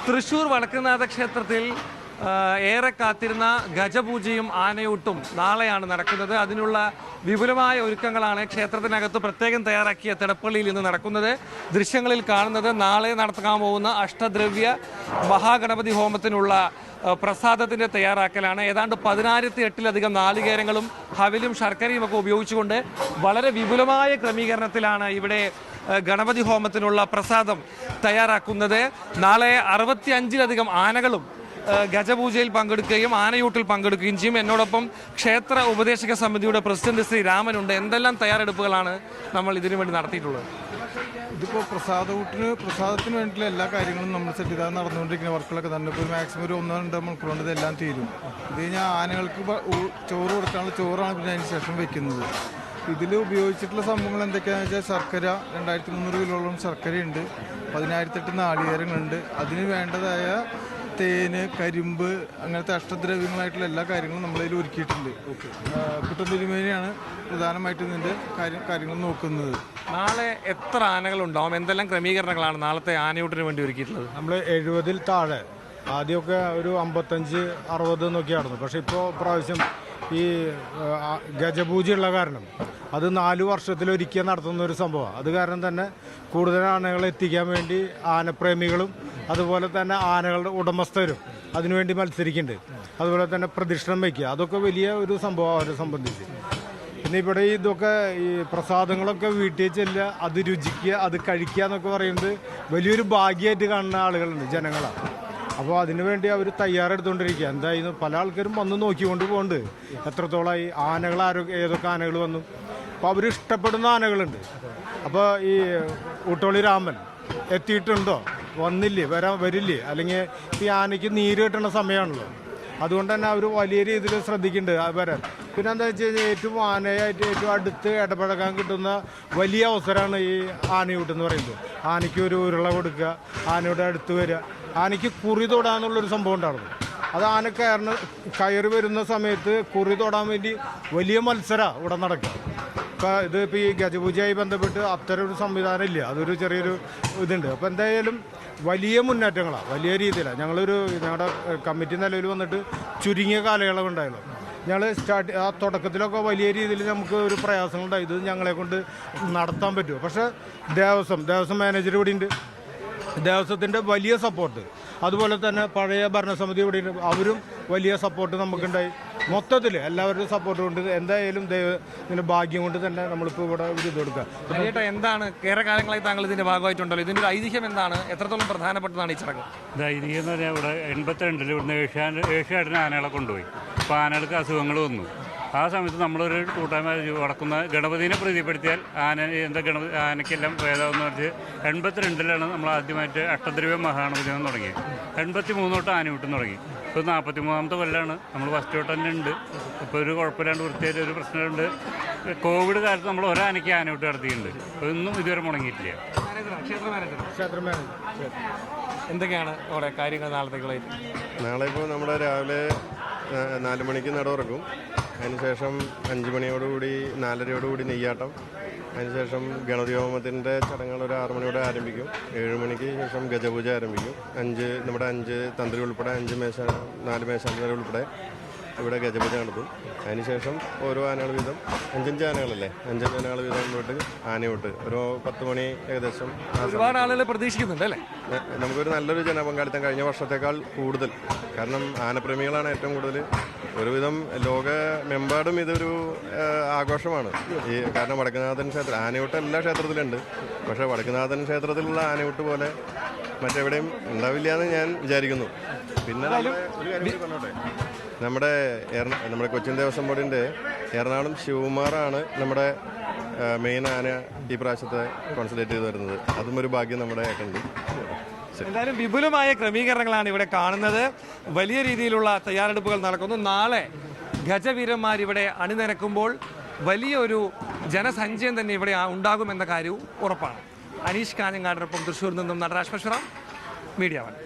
തൃശൂർ വടക്കുംനാഥ ക്ഷേത്രത്തിൽ ഏറെ കാത്തിരുന്ന ഗജപൂജയും ആനയൂട്ടും നാളെയാണ് നടക്കുന്നത്. അതിനുള്ള വിപുലമായ ഒരുക്കങ്ങളാണ് ക്ഷേത്രത്തിനകത്ത് പ്രത്യേകം തയ്യാറാക്കിയ തിടപ്പള്ളിയിൽ ഇന്ന് നടക്കുന്നത്. ദൃശ്യങ്ങളിൽ കാണുന്നത് നാളെ നടത്താൻ പോകുന്ന അഷ്ടദ്രവ്യ മഹാഗണപതി ഹോമത്തിനുള്ള പ്രസാദത്തിൻ്റെ തയ്യാറാക്കലാണ്. ഏതാണ്ട് 10,008 നാളികേരങ്ങളും ഹവിലും ശർക്കരയും ഒക്കെ ഉപയോഗിച്ചുകൊണ്ട് വളരെ വിപുലമായ ക്രമീകരണത്തിലാണ് ഇവിടെ ഗണപതി ഹോമത്തിനുള്ള പ്രസാദം തയ്യാറാക്കുന്നത്. നാളെ 65 ആനകളും ഗജപൂജയിൽ പങ്കെടുക്കുകയും ആനയൂട്ടിൽ പങ്കെടുക്കുകയും ചെയ്യും. എന്നോടൊപ്പം ക്ഷേത്ര ഉപദേശക സമിതിയുടെ പ്രസിഡന്റ് ശ്രീ രാമനുണ്ട്. എന്തെല്ലാം തയ്യാറെടുപ്പുകളാണ് നമ്മൾ ഇതിനു വേണ്ടി നടത്തിയിട്ടുള്ളത്? ഇതിപ്പോൾ പ്രസാദത്തിന് വേണ്ടിയിട്ടുള്ള എല്ലാ കാര്യങ്ങളും നമ്മൾ സെറ്റ് ചെയ്താൽ നടന്നുകൊണ്ടിരിക്കുന്ന വർക്കുകളൊക്കെ തന്നെ ഇപ്പോൾ മാക്സിമം ഒരു 1-2 മണിക്കൂർ കൊണ്ട് ഇതെല്ലാം തീരും. ഇത് കഴിഞ്ഞാൽ ആനകൾക്ക് ചോറ് കൊടുക്കാനുള്ള ചോറാണ് പിന്നെ അതിന് ശേഷം വെക്കുന്നത്. ഇതിൽ ഉപയോഗിച്ചിട്ടുള്ള സംഭവങ്ങൾ എന്തൊക്കെയാണെന്ന് വെച്ചാൽ ശർക്കര 2300 കിലോളം ശർക്കരയുണ്ട്, 10,008 നാളികേരങ്ങളുണ്ട്. അതിന് വേണ്ടതായ തേന്, കരിമ്പ്, അങ്ങനത്തെ അഷ്ടദ്രവ്യങ്ങളായിട്ടുള്ള എല്ലാ കാര്യങ്ങളും നമ്മളതിൽ ഒരുക്കിയിട്ടുണ്ട്. കുട്ടന്തിരുമേനിയാണ് പ്രധാനമായിട്ടും ഇതിൻ്റെ കാര്യങ്ങൾ നോക്കുന്നത്. നാളെ എത്ര ആനകളുണ്ടാവും? എന്തെല്ലാം ക്രമീകരണങ്ങളാണ് നാളത്തെ ആനയൂട്ടിന് വേണ്ടി ഒരുക്കിയിട്ടുള്ളത്? നമ്മൾ 70 താഴെ, ആദ്യമൊക്കെ ഒരു 55-60 നോക്കിയായിരുന്നു. പക്ഷേ ഇപ്പോൾ പ്രാവശ്യം ഈ ഗജപൂജയുള്ള കാരണം അത് 4 വർഷത്തിലൊരിക്കൽ നടത്തുന്ന ഒരു സംഭവമാണ്. അത് കാരണം തന്നെ കൂടുതൽ ആനകളെ എത്തിക്കാൻ വേണ്ടി ആനപ്രേമികളും അതുപോലെ തന്നെ ആനകളുടെ ഉടമസ്ഥരും അതിനുവേണ്ടി മത്സരിക്കുന്നുണ്ട്. അതുപോലെ തന്നെ പ്രദക്ഷിണം വയ്ക്കുക, അതൊക്കെ വലിയ ഒരു സംഭവം അവരെ സംബന്ധിച്ച്. പിന്നെ ഇവിടെ ഇതൊക്കെ ഈ പ്രസാദങ്ങളൊക്കെ വീട്ടിൽ ചെല്ലുക, അത് രുചിക്കുക, അത് കഴിക്കുക എന്നൊക്കെ പറയുന്നത് വലിയൊരു ഭാഗ്യമായിട്ട് കാണുന്ന ആളുകളുണ്ട്, ജനങ്ങളാണ്. അപ്പോൾ അതിനുവേണ്ടി അവർ തയ്യാറെടുത്തുകൊണ്ടിരിക്കുക. എന്തായിരുന്നു പല ആൾക്കാരും വന്ന് നോക്കിക്കൊണ്ട് പോകുന്നുണ്ട് എത്രത്തോളമായി ആനകൾ ഏതൊക്കെ ആനകൾ വന്നു. അപ്പോൾ അവർ ഇഷ്ടപ്പെടുന്ന ആനകളുണ്ട്. അപ്പോൾ ഈ ഊട്ടോളി രാമൻ എത്തിയിട്ടുണ്ടോ, വന്നില്ലേ, വരില്ലേ, അല്ലെങ്കിൽ ഈ ആനയ്ക്ക് നീര് കിട്ടുന്ന സമയമാണല്ലോ. അതുകൊണ്ട് തന്നെ അവർ വലിയ രീതിയിൽ ശ്രദ്ധിക്കുന്നുണ്ട് വരാൻ. പിന്നെ എന്താ വെച്ച് കഴിഞ്ഞാൽ ഏറ്റവും ആനയായിട്ട് ഏറ്റവും അടുത്ത് ഇടപഴകാൻ കിട്ടുന്ന വലിയ അവസരമാണ് ഈ ആനയൂട്ടെന്ന് പറയുന്നത്. ആനയ്ക്ക് ഒരു ഉരുള കൊടുക്കുക, ആനയുടെ അടുത്ത് വരിക, ആനയ്ക്ക് കുറി തൊടാന്നുള്ളൊരു സംഭവം ഉണ്ടായിരുന്നു. അത് ആന കയറി വരുന്ന സമയത്ത് കുറി തൊടാൻ വേണ്ടി വലിയ മത്സരമാണ് ഇവിടെ നടക്കുക. ഇതിപ്പോൾ ഈ ഗജപൂജയായി ബന്ധപ്പെട്ട് അത്തരം ഒരു സംവിധാനം ഇല്ല, അതൊരു ചെറിയൊരു ഇതുണ്ട്. അപ്പോൾ എന്തായാലും വലിയ മുന്നേറ്റങ്ങളാണ്, വലിയ രീതിയിലാണ്. ഞങ്ങളുടെ കമ്മിറ്റി നിലവിൽ വന്നിട്ട് ചുരുങ്ങിയ കാലയളവുണ്ടായിരുന്നു. ഞങ്ങൾ തുടക്കത്തിലൊക്കെ വലിയ രീതിയിൽ നമുക്ക് ഒരു പ്രയാസങ്ങളുണ്ടായി, ഇത് ഞങ്ങളെ കൊണ്ട് നടത്താൻ പറ്റുമോ. പക്ഷേ ദേവസ്വം മാനേജർ ഇവിടെ ഉണ്ട്, ദേവസ്വത്തിൻ്റെ വലിയ സപ്പോർട്ട്, അതുപോലെ തന്നെ പഴയ ഭരണസമിതി ഇവിടെ ഉണ്ട്, അവരും വലിയ സപ്പോർട്ട് നമുക്കുണ്ടായി. മൊത്തത്തിൽ എല്ലാവരുടെയും സപ്പോർട്ട് കൊണ്ട് എന്തായാലും ഇതിൻ്റെ ഭാഗ്യം കൊണ്ട് തന്നെ നമ്മളിപ്പോൾ ഇവിടെ ഒരു ഇത് കൊടുക്കുക. എന്താണ് ഏറെ കാലങ്ങളായി താങ്കൾ ഇതിൻ്റെ ഭാഗമായിട്ടുണ്ടല്ലോ, ഇതിൻ്റെ ഒരു ഐതിഹ്യം എന്താണ്, എത്രത്തോളം പ്രധാനപ്പെട്ടതാണ് ഈ ചടങ്ങ്? ഇത് ഐതിഹ്യം എന്ന് പറഞ്ഞാൽ ഇവിടെ 82 ഇവിടുന്ന് ഏഷ്യാഡിന് ആനകളെ കൊണ്ടുപോയി. അപ്പോൾ ആനകൾക്ക് അസുഖങ്ങൾ വന്നു. ആ സമയത്ത് നമ്മളൊരു കൂട്ടായ്മ വടക്കുന്ന ഗണപതിനെ പ്രീതിപ്പെടുത്തിയാൽ ആനയ്ക്കെല്ലാം ഭേദമെന്ന് പറഞ്ഞ് 82 നമ്മൾ ആദ്യമായിട്ട് അഷ്ടദ്രവ്യ മഹാഗണപതി തുടങ്ങിയത്. 83 തൊട്ട് ആനയൂട്ടും തുടങ്ങി. ഇപ്പോൾ 43ാമത്തെ കൊല്ലമാണ്. നമ്മൾ ഫസ്റ്റ് തൊട്ട് തന്നെ ഉണ്ട്. ഇപ്പോൾ ഒരു കുഴപ്പമില്ലാണ്ട് വൃത്തിയായിട്ട് ഒരു പ്രശ്നമുണ്ട്. കോവിഡ് കാലത്ത് നമ്മൾ ഒരാനയ്ക്ക് ആനയൂട്ട് നടത്തിയിട്ടുണ്ട്. ഇതൊന്നും ഇതുവരെ മുടങ്ങിയിട്ടില്ല. എന്തൊക്കെയാണ് അവിടെ കാര്യങ്ങൾ നാളത്തേക്കുള്ളതായിട്ട്? നാളെ ഇപ്പോൾ നമ്മുടെ രാവിലെ 4 മണിക്ക് നട തുറക്കും. അതിനുശേഷം 5 മണിയോടുകൂടി 4:30 നെയ്യാട്ടം. അതിനുശേഷം ഗണപതി ഹോമത്തിൻ്റെ ചടങ്ങുകൾ ഒരു 6 മണിയോടെ ആരംഭിക്കും. 7 മണിക്ക് ശേഷം ഗജപൂജ ആരംഭിക്കും. 5 തന്ത്രി ഉൾപ്പെടെ 4 മേശാന്തർ ഉൾപ്പെടെ ഇവിടെ ഗജപൂജ നടത്തും. അതിനുശേഷം ഓരോ ആനകൾ വീതം 5 ആനകളല്ലേ, 5 ആനകൾ വീതം പോയിട്ട് ആനയോട്ട് ഒരു 10 മണി ഏകദേശം. ഒരുപാട് ആളുകൾ പ്രതീക്ഷിക്കുന്നുണ്ട് അല്ലേ? നമുക്കൊരു നല്ലൊരു ജനപങ്കാളിത്തം കഴിഞ്ഞ വർഷത്തേക്കാൾ കൂടുതൽ. കാരണം ആനപ്രേമികളാണ് ഏറ്റവും കൂടുതൽ. ഒരുവിധം ലോകമെമ്പാടും ഇതൊരു ആഘോഷമാണ്. കാരണം വടക്കുംനാഥൻ ക്ഷേത്രം ആനയൂട്ട് എല്ലാ ക്ഷേത്രത്തിലുണ്ട്. പക്ഷേ വടക്കുംനാഥൻ ക്ഷേത്രത്തിലുള്ള ആനയൂട്ട് പോലെ മറ്റെവിടെയും ഉണ്ടാവില്ല എന്ന് ഞാൻ വിചാരിക്കുന്നു. പിന്നെ ഒരു കാര്യം പറഞ്ഞോട്ടെ, നമ്മുടെ കൊച്ചിൻ ദേവസ്വം ബോർഡിൻ്റെ എറണാകുളം ശിവകുമാറാണ് നമ്മുടെ മെയിൻ ആന ഈ പ്രാവശ്യത്തെ കോൺസെൻട്രേറ്റ് ചെയ്ത് വരുന്നത്. അതും ഒരു ഭാഗ്യം നമ്മുടെ ആയിട്ടുണ്ട്. എന്തായാലും വിപുലമായ ക്രമീകരണങ്ങളാണ് ഇവിടെ കാണുന്നത്. വലിയ രീതിയിലുള്ള തയ്യാറെടുപ്പുകൾ നടക്കുന്നു. നാളെ ഗജവീരന്മാരിവിടെ അണിനിരക്കുമ്പോൾ വലിയൊരു ജനസഞ്ചയം തന്നെ ഇവിടെ ഉണ്ടാകുമെന്ന കാര്യവും ഉറപ്പാണ്. അനീഷ് കാഞ്ഞങ്ങാടിനൊപ്പം തൃശ്ശൂരിൽ നിന്നും നടരാജ് പരശുറാം, മീഡിയ 1.